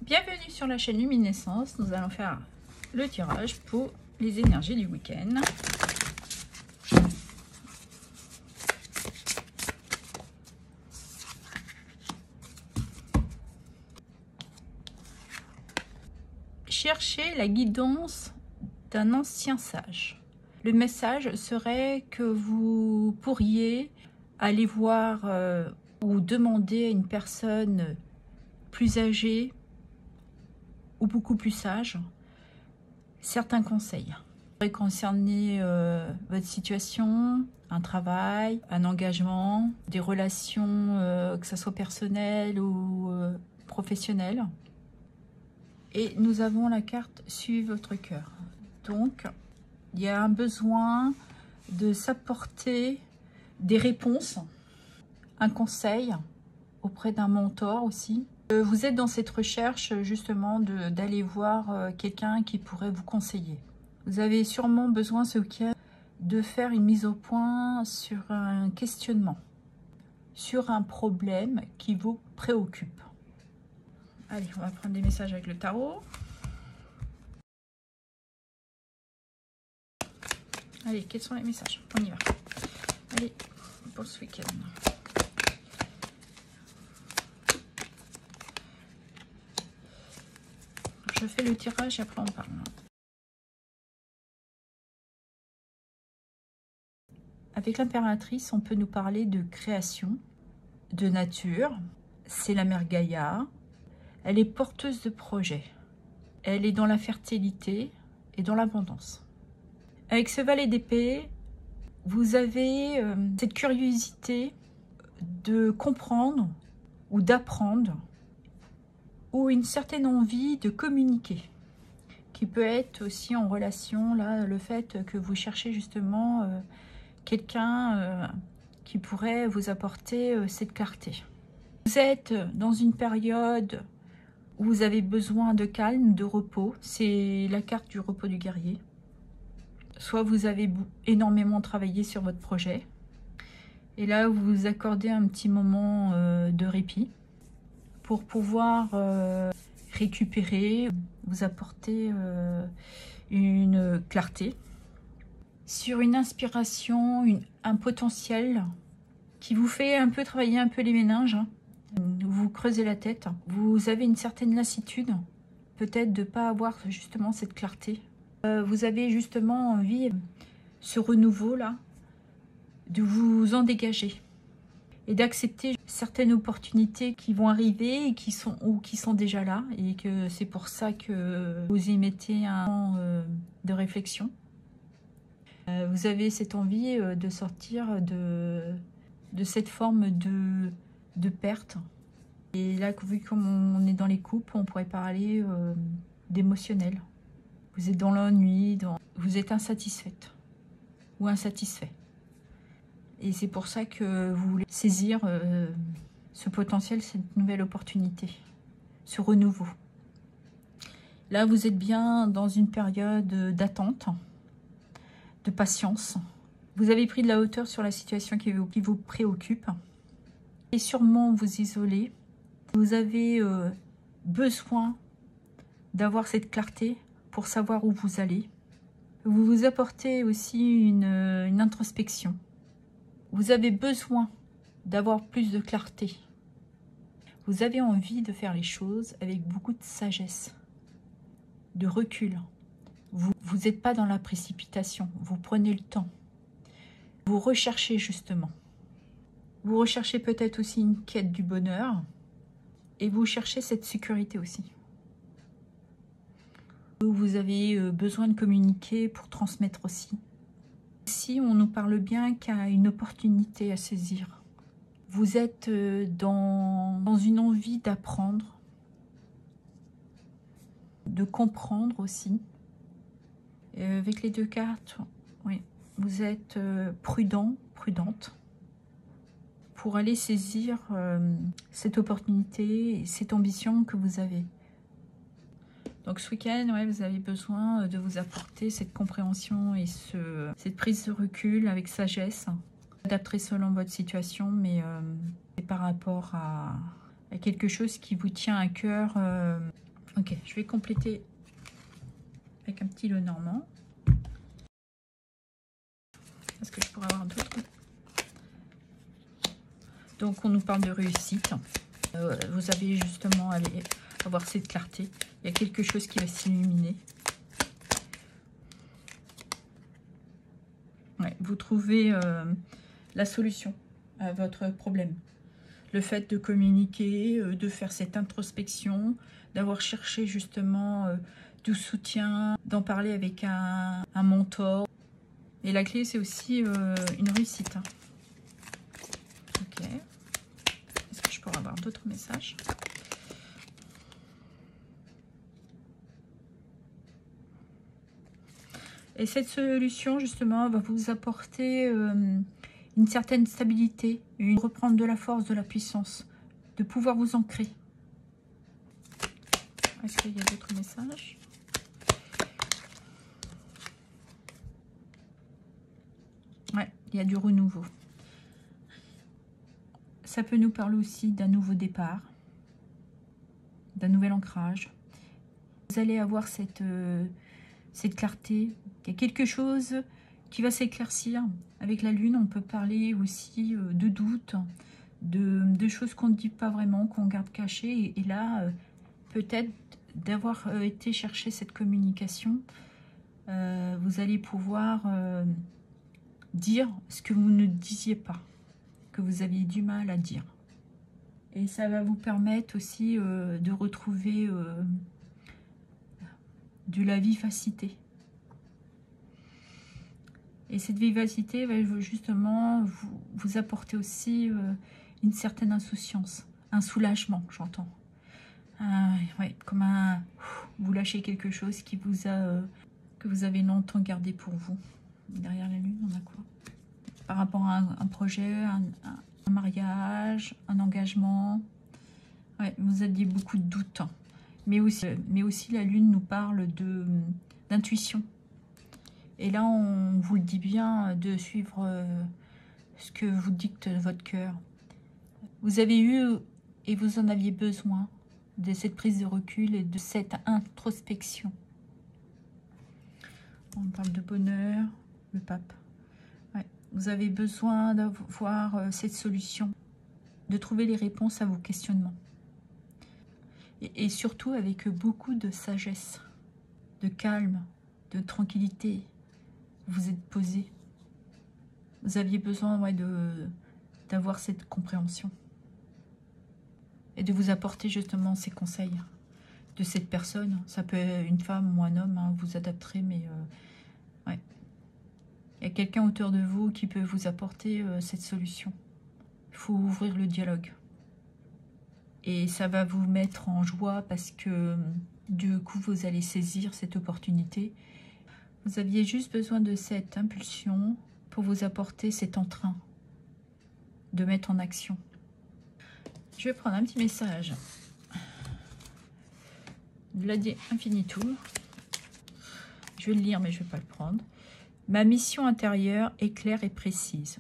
Bienvenue sur la chaîne Luminescence. Nous allons faire le tirage pour les énergies du week-end. Cherchez la guidance d'un ancien sage. Le message serait que vous pourriez aller voir ou demander à une personne plus âgée ou beaucoup plus sage certains conseils. Ça pourrait concerner votre situation, un travail, un engagement, des relations, que ce soit personnelles ou professionnelles. Et nous avons la carte Suivez votre cœur. Donc, il y a un besoin de s'apporter des réponses, un conseil auprès d'un mentor aussi. Vous êtes dans cette recherche justement d'aller voir quelqu'un qui pourrait vous conseiller. Vous avez sûrement besoin ce week-end de faire une mise au point sur un questionnement, sur un problème qui vous préoccupe. Allez, on va prendre des messages avec le tarot. Allez, quels sont les messages? On y va. Allez, pour ce week-end. Je fais le tirage et après on parle. Avec l'impératrice, on peut nous parler de création, de nature. C'est la mère Gaïa. Elle est porteuse de projets. Elle est dans la fertilité et dans l'abondance. Avec ce valet d'épée, vous avez cette curiosité de comprendre ou d'apprendre ou une certaine envie de communiquer qui peut être aussi en relation, là, le fait que vous cherchez justement quelqu'un qui pourrait vous apporter cette clarté. Vous êtes dans une période où vous avez besoin de calme, de repos. C'est la carte du repos du guerrier. Soit vous avez énormément travaillé sur votre projet. Et là, vous vous accordez un petit moment de répit pour pouvoir récupérer, vous apporter une clarté sur une inspiration, un potentiel qui vous fait un peu travailler un peu les méninges. Vous creusez la tête, vous avez une certaine lassitude, peut-être de ne pas avoir justement cette clarté. Vous avez justement envie, ce renouveau-là, de vous en dégager et d'accepter certaines opportunités qui vont arriver et qui sont déjà là, et que c'est pour ça que vous y mettez un temps de réflexion. Vous avez cette envie de sortir de cette forme de perte. Et là, vu comme on est dans les couples, on pourrait parler d'émotionnel. Vous êtes dans l'ennui, vous êtes insatisfaite ou insatisfait. Et c'est pour ça que vous voulez saisir ce potentiel, cette nouvelle opportunité, ce renouveau. Là, vous êtes bien dans une période d'attente, de patience. Vous avez pris de la hauteur sur la situation qui vous préoccupe. Et sûrement vous isoler. Vous avez besoin d'avoir cette clarté pour savoir où vous allez. Vous vous apportez aussi une introspection. Vous avez besoin d'avoir plus de clarté. Vous avez envie de faire les choses avec beaucoup de sagesse, de recul. Vous n'êtes pas dans la précipitation, vous prenez le temps. Vous recherchez justement. Vous recherchez peut-être aussi une quête du bonheur et vous cherchez cette sécurité aussi. Vous avez besoin de communiquer pour transmettre aussi. Ici, on nous parle bien qu'il y a une opportunité à saisir. Vous êtes dans une envie d'apprendre, de comprendre aussi. Avec les deux cartes, oui, vous êtes prudent, prudente pour aller saisir cette opportunité et cette ambition que vous avez. Donc ce week-end, ouais, vous avez besoin de vous apporter cette compréhension et cette prise de recul avec sagesse. Adapter selon votre situation, mais c'est par rapport à quelque chose qui vous tient à cœur Ok, je vais compléter avec un petit Lenormand. Est-ce que je pourrais avoir d'autres? Donc, on nous parle de réussite. Vous avez justement à avoir cette clarté. Il y a quelque chose qui va s'illuminer. Ouais, vous trouvez la solution à votre problème. Le fait de communiquer, de faire cette introspection, d'avoir cherché justement du soutien, d'en parler avec un mentor. Et la clé, c'est aussi une réussite. Hein. Ok. Est-ce que je pourrais avoir d'autres messages? Et cette solution, justement, va vous apporter une certaine stabilité, reprendre de la force, de la puissance, de pouvoir vous ancrer. Est-ce qu'il y a d'autres messages? Ouais, il y a du renouveau. Ça peut nous parler aussi d'un nouveau départ, d'un nouvel ancrage. Vous allez avoir cette clarté. Il y a quelque chose qui va s'éclaircir. Avec la lune, on peut parler aussi de doutes, de choses qu'on ne dit pas vraiment, qu'on garde cachées. Et là, peut-être d'avoir été chercher cette communication, vous allez pouvoir dire ce que vous ne disiez pas, que vous aviez du mal à dire. Et ça va vous permettre aussi de retrouver de la vivacité. Et cette vivacité va justement vous apporter aussi une certaine insouciance, un soulagement, j'entends. Ouais, comme vous lâchez quelque chose qui vous a, que vous avez longtemps gardé pour vous. Derrière la lune, on a quoi? Par rapport à un projet, un mariage, un engagement. Ouais, vous aviez beaucoup de doutes. Mais aussi la lune nous parle d'intuition. Et là, on vous le dit bien, de suivre ce que vous dicte votre cœur. Vous avez eu, et vous en aviez besoin, de cette prise de recul et de cette introspection. On parle de bonheur, le pape. Ouais. Vous avez besoin d'avoir cette solution, de trouver les réponses à vos questionnements. Et surtout avec beaucoup de sagesse, de calme, de tranquillité. Vous êtes posé. Vous aviez besoin d'avoir cette compréhension. Et de vous apporter justement ces conseils de cette personne. Ça peut être une femme ou un homme, hein, vous adapterez, mais ouais. Il y a quelqu'un autour de vous qui peut vous apporter cette solution. Il faut ouvrir le dialogue. Et ça va vous mettre en joie parce que du coup, vous allez saisir cette opportunité. Vous aviez juste besoin de cette impulsion pour vous apporter cet entrain de mettre en action. Je vais prendre un petit message de l'Adi Infinitum. Je vais le lire, mais je ne vais pas le prendre. Ma mission intérieure est claire et précise.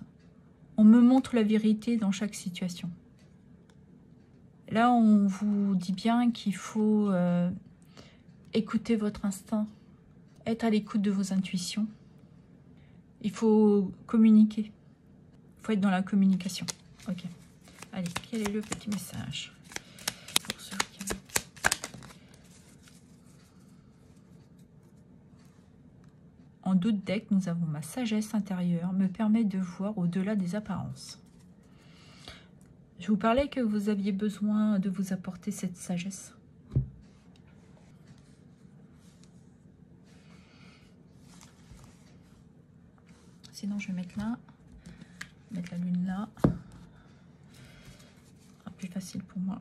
On me montre la vérité dans chaque situation. Là, on vous dit bien qu'il faut écouter votre instinct, être à l'écoute de vos intuitions. Il faut communiquer. Il faut être dans la communication. Ok. Allez, quel est le petit message pour ceux qui... En d'autres decks, nous avons ma sagesse intérieure, me permet de voir au-delà des apparences. Je vous parlais que vous aviez besoin de vous apporter cette sagesse. Sinon, je vais mettre là, mettre la lune là. Plus facile pour moi.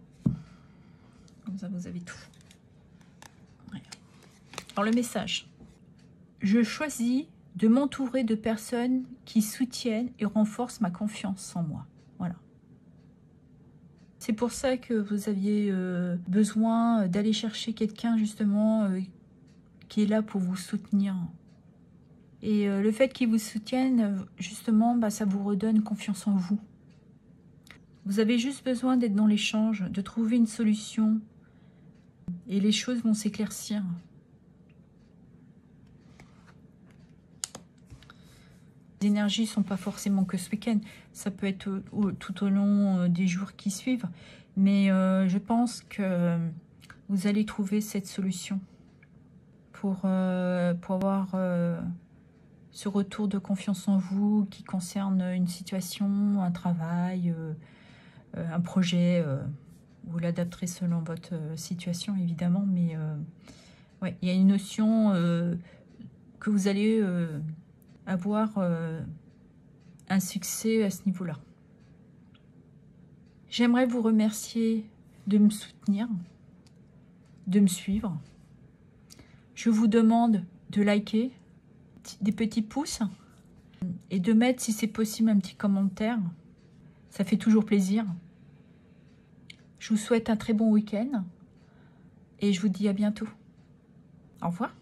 Comme ça, vous avez tout. Ouais. Alors, le message. Je choisis de m'entourer de personnes qui soutiennent et renforcent ma confiance en moi. Voilà. C'est pour ça que vous aviez besoin d'aller chercher quelqu'un, justement, qui est là pour vous soutenir. Et le fait qu'ils vous soutiennent, justement, bah, ça vous redonne confiance en vous. Vous avez juste besoin d'être dans l'échange, de trouver une solution, Et les choses vont s'éclaircir. Les énergies ne sont pas forcément que ce week-end. Ça peut être tout au long des jours qui suivent. Mais je pense que vous allez trouver cette solution pour avoir ce retour de confiance en vous qui concerne une situation, un travail, un projet. Vous l'adapterez selon votre situation, évidemment. Mais ouais, il y a une notion que vous allez avoir un succès à ce niveau-là. J'aimerais vous remercier de me soutenir, de me suivre. Je vous demande de liker, des petits pouces et de mettre, si c'est possible, un petit commentaire. Ça fait toujours plaisir. Je vous souhaite un très bon week-end et je vous dis à bientôt. Au revoir.